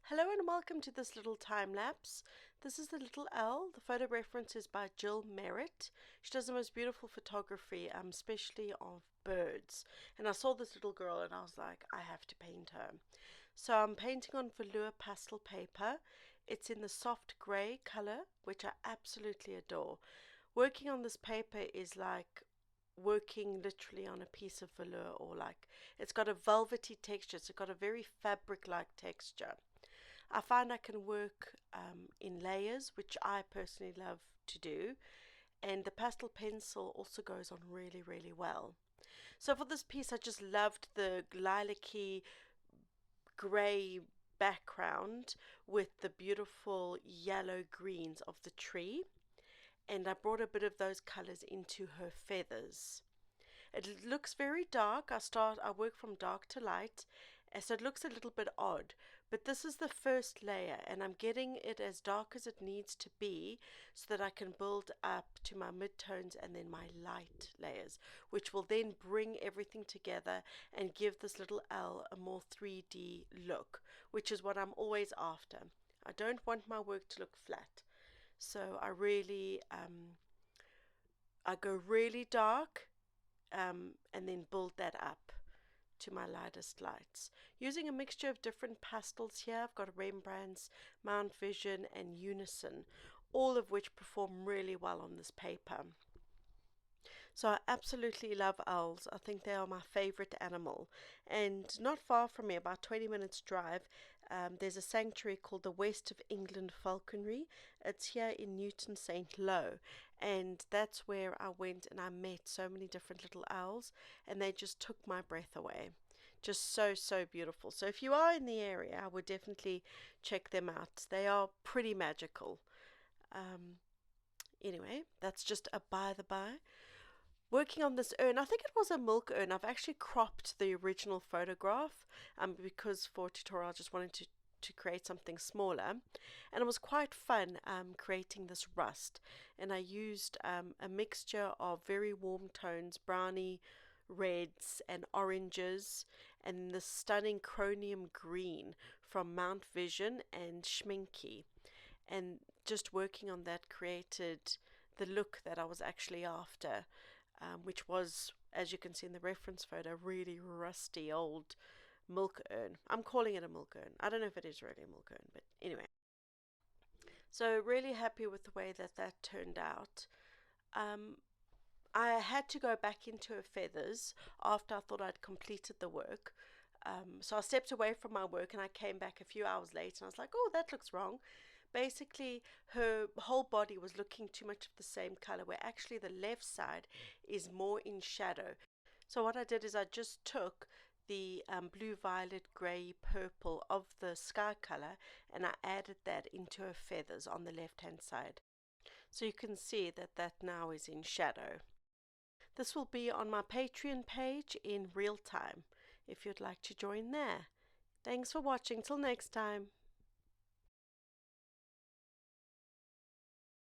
Hello and welcome to this little time lapse. This is the little owl. The photo reference is by Gill Merritt. She does the most beautiful photography, especially of birds. And I saw this little girl and I was like, I have to paint her. So I'm painting on Velour pastel paper. It's in the soft grey colour, which I absolutely adore. Working on this paper is like working literally on a piece of velour, or like it's got a velvety texture, it's got a very fabric like texture. I find I can work in layers, which I personally love to do, and the pastel pencil also goes on really, really well. So for this piece, I just loved the lilac-y grey background with the beautiful yellow greens of the tree, and I brought a bit of those colors into her feathers. It looks very dark. I work from dark to light, so it looks a little bit odd. But this is the first layer, and I'm getting it as dark as it needs to be so that I can build up to my midtones and then my light layers, which will then bring everything together and give this little L a more 3D look, which is what I'm always after. I don't want my work to look flat. So I go really dark, and then build that up to my lightest lights. Using a mixture of different pastels here, I've got Rembrandt's, Mount Vision and Unison, all of which perform really well on this paper. So I absolutely love owls. I think they are my favorite animal. And not far from me, about 20 minutes drive, there's a sanctuary called the West of England Falconry. It's here in Newton St. Lo. And that's where I went and I met so many different little owls, and they just took my breath away. Just so, so beautiful. So if you are in the area, I would definitely check them out. They are pretty magical. Um, anyway, that's just a by the by. Working on this urn, I think it was a milk urn. I've actually cropped the original photograph because for tutorial I just wanted to create something smaller, and it was quite fun creating this rust. And I used a mixture of very warm tones, browny reds and oranges, and the stunning chromium green from Mount Vision and Schminky, and just working on that created the look that I was actually after, which was, as you can see in the reference photo, really rusty old milk urn. I'm calling it a milk urn. I don't know if it is really a milk urn, but anyway. So really happy with the way that that turned out. Um, I had to go back into her feathers after I thought I'd completed the work. So I stepped away from my work and I came back a few hours later and I was like, oh, that looks wrong. Basically, her whole body was looking too much of the same color, where actually the left side is more in shadow. So what I did is I just took the blue, violet, grey, purple of the sky color and I added that into her feathers on the left hand side. So you can see that that now is in shadow. This will be on my Patreon page in real time if you'd like to join there. Thanks for watching. Till next time.